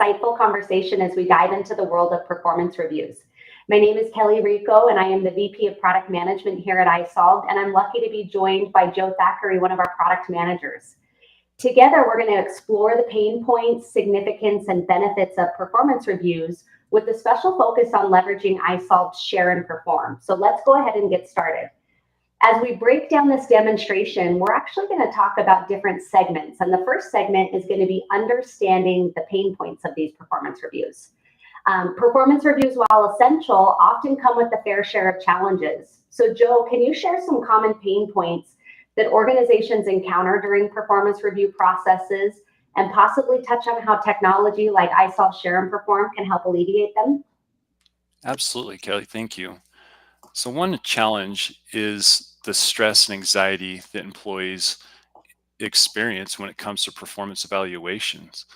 insightful conversation as we dive into the world of performance reviews. My name is Kelly Rico, and I am the VP of Product Management here at isolved, and I'm lucky to be joined by Joe Thackeray, one of our product managers. Together, we're going to explore the pain points, significance, and benefits of performance reviews with a special focus on leveraging isolved's share and perform. So let's go ahead and get started. As we break down this demonstration, we're actually going to talk about different segments. And the first segment is going to be understanding the pain points of these performance reviews. Performance reviews, while essential, often come with a fair share of challenges. So Joe, can you share some common pain points that organizations encounter during performance review processes and possibly touch on how technology like isolved Share and Perform can help alleviate them? Absolutely, Kelly. Thank you. So one challenge is the stress and anxiety that employees experience when it comes to performance evaluations.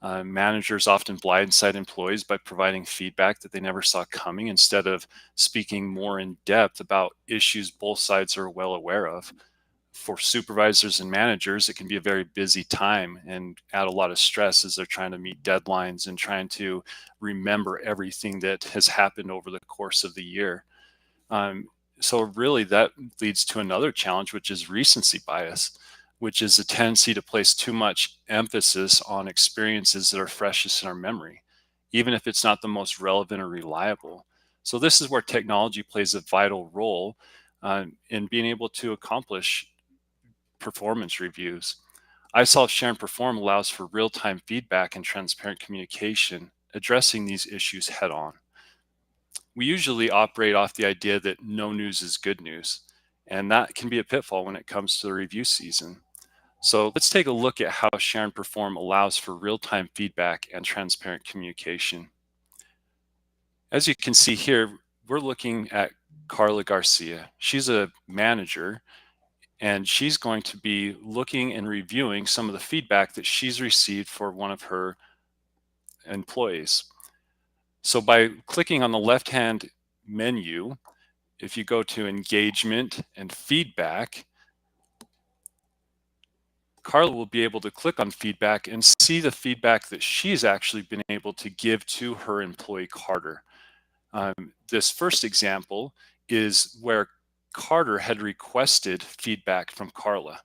Managers often blindside employees by providing feedback that they never saw coming instead of speaking more in depth about issues both sides are well aware of. For supervisors and managers, it can be a very busy time and add a lot of stress as they're trying to meet deadlines and trying to remember everything that has happened over the course of the year. So really that leads to another challenge, which is recency bias, which is a tendency to place too much emphasis on experiences that are freshest in our memory, even if it's not the most relevant or reliable. So this is where technology plays a vital role in being able to accomplish performance reviews. isolved Share and Perform allows for real-time feedback and transparent communication, addressing these issues head-on. We usually operate off the idea that no news is good news, and that can be a pitfall when it comes to the review season. So let's take a look at how Share and Perform allows for real-time feedback and transparent communication. As you can see here, we're looking at Carla Garcia. She's a manager, and she's going to be looking and reviewing some of the feedback that she's received for one of her employees. So by clicking on the left-hand menu, if you go to engagement and feedback, Carla will be able to click on feedback and see the feedback that she's actually been able to give to her employee Carter. This first example is where Carter had requested feedback from Carla,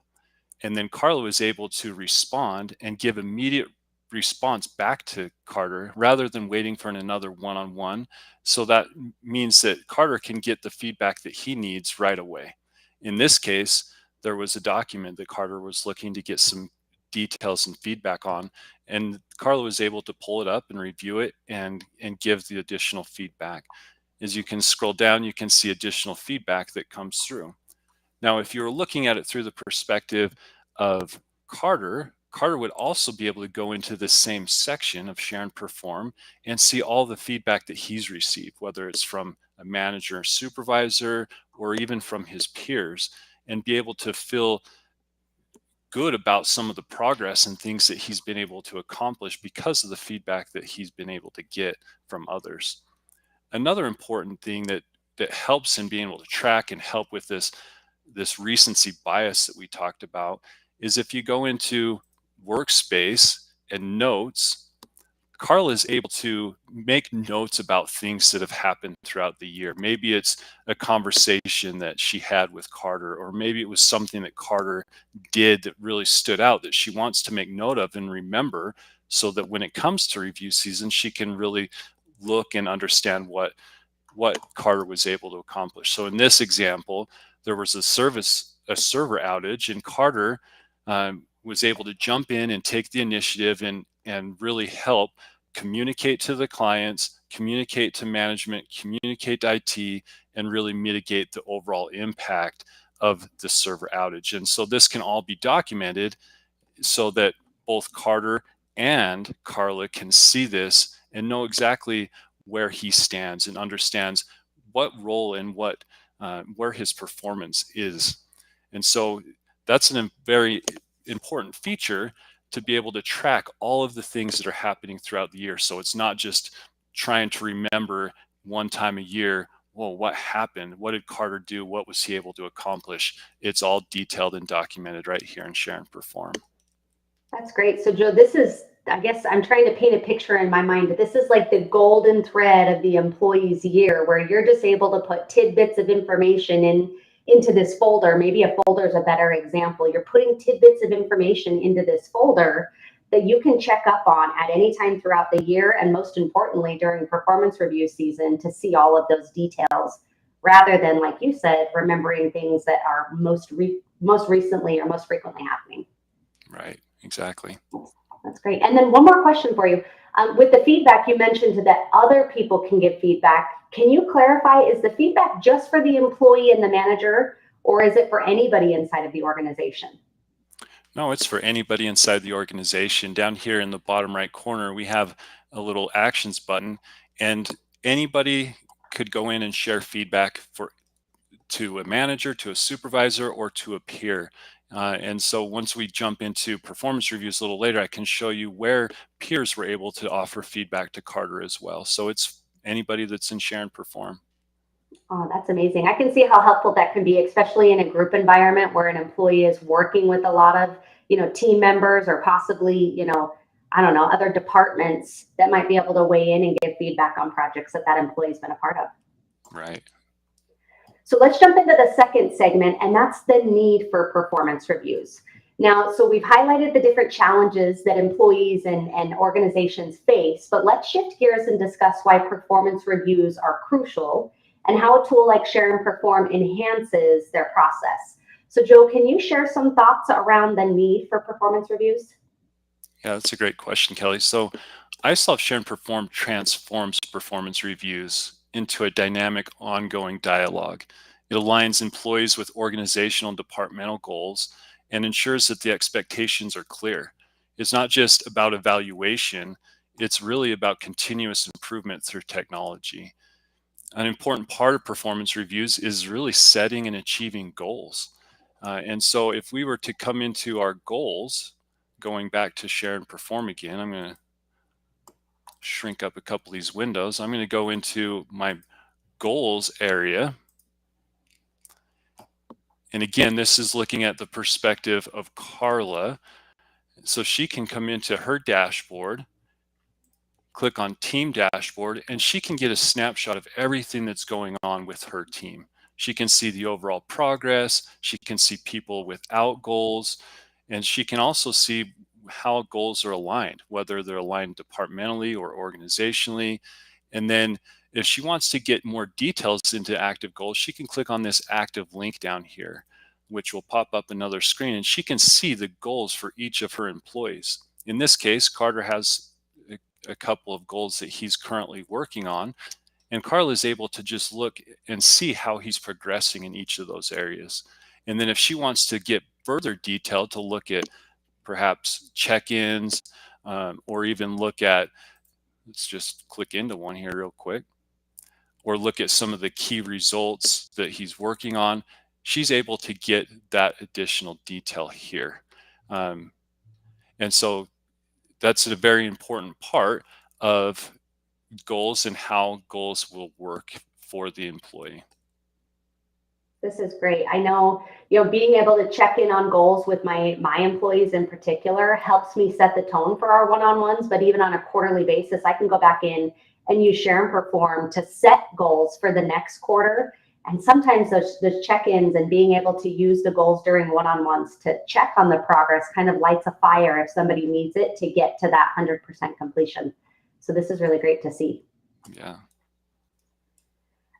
and then Carla was able to respond and give immediate response back to Carter rather than waiting for another one-on-one. So that means that Carter can get the feedback that he needs right away. In this case, there was a document that Carter was looking to get some details and feedback on, and Carla was able to pull it up and review it and give the additional feedback. As you can scroll down, you can see additional feedback that comes through. Now, if you're looking at it through the perspective of Carter, Carter would also be able to go into the same section of Share and Perform and see all the feedback that he's received, whether it's from a manager or supervisor or even from his peers, and be able to feel good about some of the progress and things that he's been able to accomplish because of the feedback that he's been able to get from others. Another important thing that helps in being able to track and help with this recency bias that we talked about is if you go into workspace and notes, Carla is able to make notes about things that have happened throughout the year. Maybe it's a conversation that she had with Carter, or maybe it was something that Carter did that really stood out that she wants to make note of and remember, so that when it comes to review season, she can really look and understand what Carter was able to accomplish. So in this example, there was a server outage, and Carter was able to jump in and take the initiative and really help communicate to the clients, communicate to management, communicate to IT, and really mitigate the overall impact of the server outage. And so this can all be documented so that both Carter and Carla can see this and know exactly where he stands and understands what role and where his performance is. And so that's a very important feature to be able to track all of the things that are happening throughout the year. So it's not just trying to remember one time a year, well, what happened? What did Carter do? What was he able to accomplish? It's all detailed and documented right here in Share and Perform. That's great. So Joe, this is I guess I'm trying to paint a picture in my mind. This is like the golden thread of the employee's year where you're just able to put tidbits of information into this folder. Maybe a folder is a better example. You're putting tidbits of information into this folder that you can check up on at any time throughout the year, and most importantly during performance review season, to see all of those details, rather than, like you said, remembering things that are most recently or most frequently happening. Right, exactly. That's great. And then one more question for you. With the feedback, you mentioned that other people can give feedback. Can you clarify, is the feedback just for the employee and the manager, or is it for anybody inside of the organization? No, it's for anybody inside the organization. Down here in the bottom right corner, we have a little actions button, and anybody could go in and share feedback to a manager, to a supervisor, or to a peer. And so once we jump into performance reviews a little later, I can show you where peers were able to offer feedback to Carter as well. So it's anybody that's in Share and Perform. Oh, that's amazing. I can see how helpful that can be, especially in a group environment where an employee is working with a lot of, team members, or possibly, I don't know, other departments that might be able to weigh in and give feedback on projects that employee's been a part of. Right. So let's jump into the second segment, and that's the need for performance reviews. Now, so we've highlighted the different challenges that employees and organizations face, but let's shift gears and discuss why performance reviews are crucial and how a tool like Share and Perform enhances their process. So Joe, can you share some thoughts around the need for performance reviews? Yeah, that's a great question, Kelly. So isolved Share and Perform transforms performance reviews into a dynamic, ongoing dialogue. It aligns employees with organizational and departmental goals and ensures that the expectations are clear. It's not just about evaluation, it's really about continuous improvement through technology. An important part of performance reviews is really setting and achieving goals. And so if we were to come into our goals, going back to Share and Perform again, I'm going to shrink up a couple of these windows. I'm going to go into my goals area. And again, this is looking at the perspective of Carla. So she can come into her dashboard, click on Team Dashboard, and she can get a snapshot of everything that's going on with her team. She can see the overall progress. She can see people without goals. And she can also see how goals are aligned, whether they're aligned departmentally or organizationally. And then if she wants to get more details into active goals, she can click on this active link down here, which will pop up another screen, and she can see the goals for each of her employees. In this case, Carter has a couple of goals that he's currently working on, and Carla is able to just look and see how he's progressing in each of those areas. And then if she wants to get further detail, to look at perhaps check-ins, or even look at, let's just click into one here real quick, or look at some of the key results that he's working on, she's able to get that additional detail here. And so that's a very important part of goals and how goals will work for the employee. This is great. I know, being able to check in on goals with my employees in particular helps me set the tone for our one-on-ones, but even on a quarterly basis, I can go back in and use Share and Perform to set goals for the next quarter. And sometimes those check-ins and being able to use the goals during one-on-ones to check on the progress kind of lights a fire if somebody needs it to get to that 100% completion. So this is really great to see. Yeah.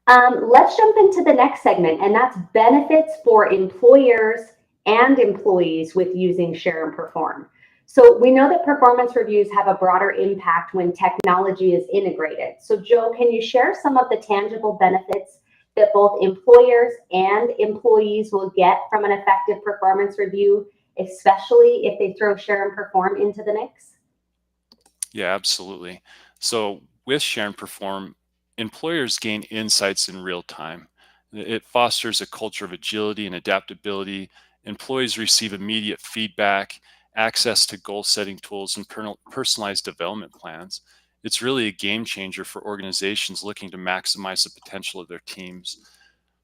Let's jump into the next segment, and that's benefits for employers and employees with using Share and Perform. So we know that performance reviews have a broader impact when technology is integrated. So Joe, can you share some of the tangible benefits that both employers and employees will get from an effective performance review, especially if they throw Share and Perform into the mix? Yeah, absolutely. So with Share and Perform, employers gain insights in real time. It fosters a culture of agility and adaptability. Employees receive immediate feedback, access to goal setting tools, and personalized development plans. It's really a game changer for organizations looking to maximize the potential of their teams.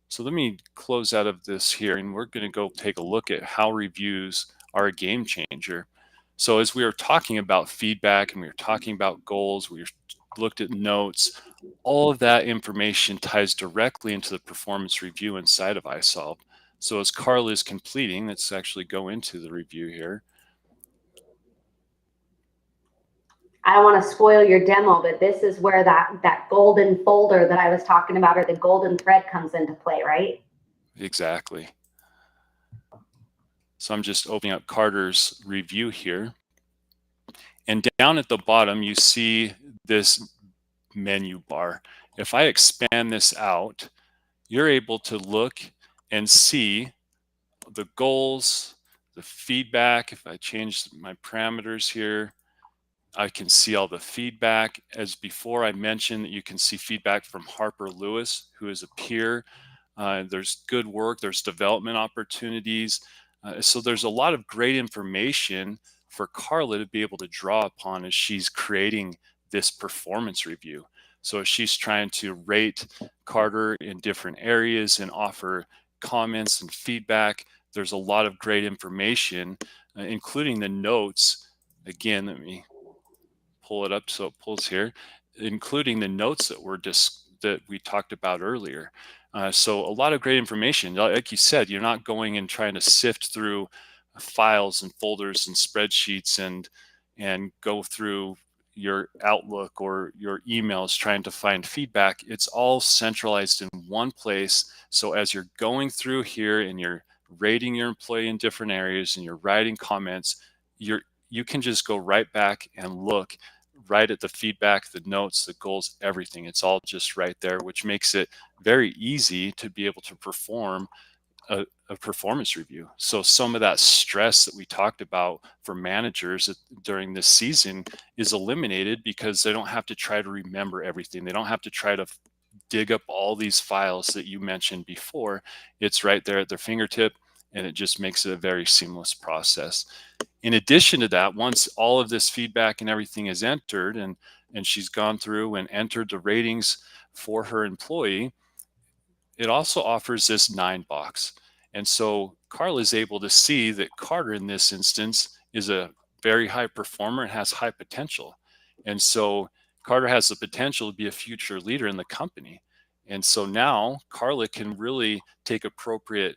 So let me close out of this here, and we're going to go take a look at how reviews are a game changer. So as we were talking about feedback and we were talking about goals, we looked at notes, all of that information ties directly into the performance review inside of isolved. So as Carl is completing, let's actually go into the review here. I don't want to spoil your demo, but this is where that golden folder that I was talking about, or the golden thread, comes into play, right? Exactly. So I'm just opening up Carter's review here. And down at the bottom, you see this menu bar. If I expand this out, you're able to look and see the goals, the feedback. If I change my parameters here, I can see all the feedback. As before, I mentioned that you can see feedback from Harper Lewis, who is a peer. There's good work, there's development opportunities. So there's a lot of great information for Carla to be able to draw upon as she's creating this performance review. So as she's trying to rate Carter in different areas and offer comments and feedback, there's a lot of great information, including the notes. Again, let me pull it up so it pulls here, including the notes that we talked about earlier. So a lot of great information. Like you said, you're not going and trying to sift through files and folders and spreadsheets and go through your Outlook or your emails trying to find feedback. It's all centralized in one place. So as you're going through here and you're rating your employee in different areas and you're writing comments, you can just go right back and look right at the feedback, the notes, the goals, everything. It's all just right there, which makes it very easy to be able to perform a performance review. So some of that stress that we talked about for managers during this season is eliminated because they don't have to try to remember everything. They don't have to try to dig up all these files that you mentioned before. It's right there at their fingertip, and it just makes it a very seamless process. In addition to that, once all of this feedback and everything is entered and she's gone through and entered the ratings for her employee, it also offers this 9 box. And so Carla is able to see that Carter in this instance is a very high performer and has high potential. And so Carter has the potential to be a future leader in the company. And so now Carla can really take appropriate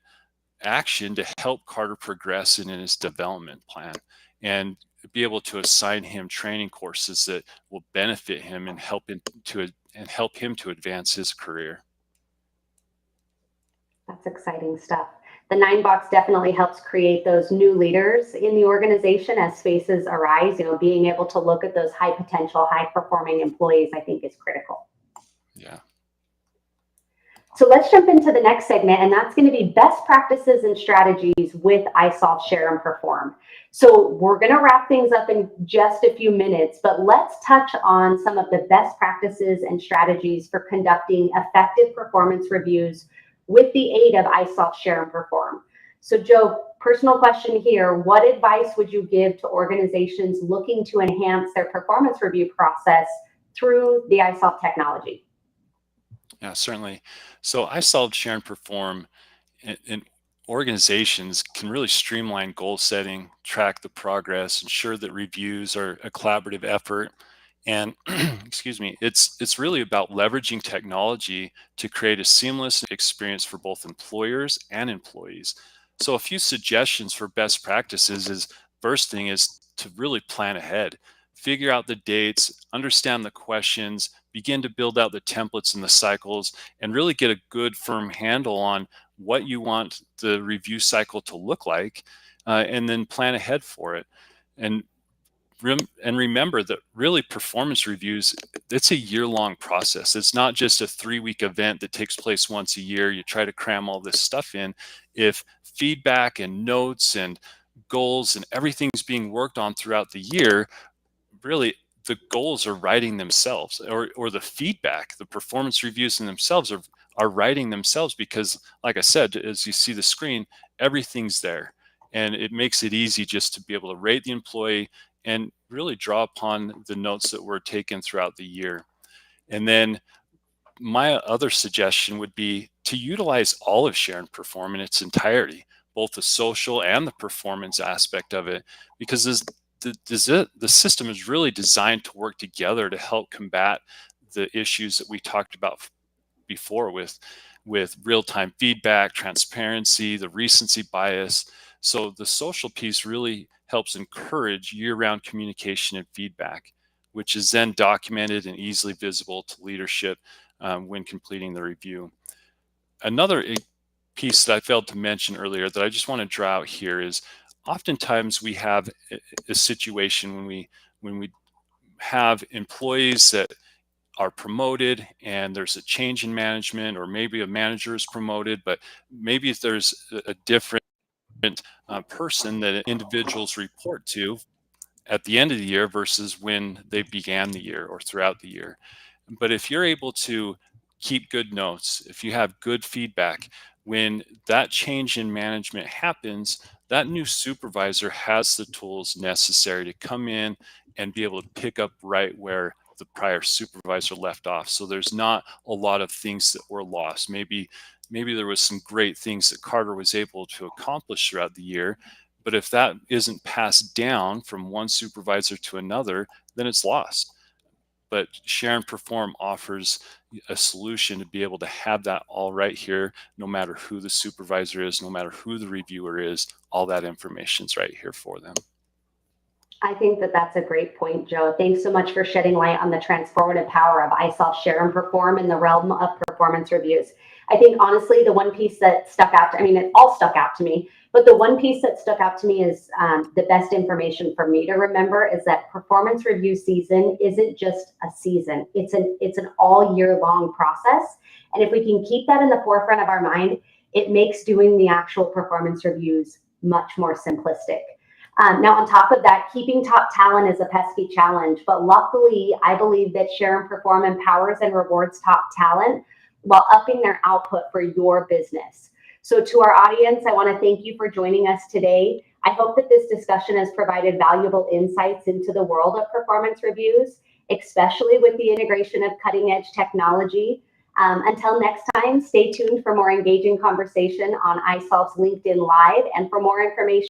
action to help Carter progress in his development plan and be able to assign him training courses that will benefit him and help him to advance his career. That's exciting stuff. The 9 box definitely helps create those new leaders in the organization as spaces arise. Being able to look at those high potential, high performing employees, I think, is critical. Yeah. So let's jump into the next segment, and that's going to be best practices and strategies with isolved Share and Perform. So we're going to wrap things up in just a few minutes, but let's touch on some of the best practices and strategies for conducting effective performance reviews with the aid of isolved Share and Perform. So Joe, personal question here, what advice would you give to organizations looking to enhance their performance review process through the isolved technology? Yeah, certainly. So isolved Share and Perform in organizations can really streamline goal setting, track the progress, ensure that reviews are a collaborative effort. And excuse me, it's really about leveraging technology to create a seamless experience for both employers and employees. So a few suggestions for best practices is, first thing is to really plan ahead. Figure out the dates, understand the questions, begin to build out the templates and the cycles, and really get a good firm handle on what you want the review cycle to look like, and then plan ahead for it. And remember that really performance reviews, it's a year-long process. It's not just a 3-week event that takes place once a year. You try to cram all this stuff in. If feedback and notes and goals and everything's being worked on throughout the year, really the goals are writing themselves, or the feedback, the performance reviews in themselves are writing themselves, because like I said, as you see the screen, everything's there. And it makes it easy just to be able to rate the employee and really draw upon the notes that were taken throughout the year. And then my other suggestion would be to utilize all of Share and Perform in its entirety, both the social and the performance aspect of it, because the system is really designed to work together to help combat the issues that we talked about before with real-time feedback, transparency, the recency bias. So the social piece really helps encourage year-round communication and feedback, which is then documented and easily visible to leadership when completing the review. Another piece that I failed to mention earlier that I just want to draw out here is oftentimes we have a situation when we have employees that are promoted and there's a change in management, or maybe a manager is promoted, but maybe if there's a different person that individuals report to at the end of the year versus when they began the year or throughout the year. But if you're able to keep good notes, if you have good feedback, when that change in management happens, that new supervisor has the tools necessary to come in and be able to pick up right where the prior supervisor left off. So there's not a lot of things that were lost. Maybe there was some great things that Carter was able to accomplish throughout the year, but if that isn't passed down from one supervisor to another, then it's lost. But Share and Perform offers a solution to be able to have that all right here, no matter who the supervisor is, no matter who the reviewer is, all that information's right here for them. I think that that's a great point, Joe. Thanks so much for shedding light on the transformative power of isolved, Share, and Perform in the realm of performance reviews. I think honestly, the one piece that stuck out, it all stuck out to me, but the one piece that stuck out to me is the best information for me to remember is that performance review season isn't just a season. It's an all year long process. And if we can keep that in the forefront of our mind, it makes doing the actual performance reviews much more simplistic. Now, on top of that, keeping top talent is a pesky challenge, but luckily, I believe that Share and Perform empowers and rewards top talent while upping their output for your business. So to our audience, I want to thank you for joining us today. I hope that this discussion has provided valuable insights into the world of performance reviews, especially with the integration of cutting-edge technology. Until next time, stay tuned for more engaging conversation on isolved's LinkedIn Live, and for more information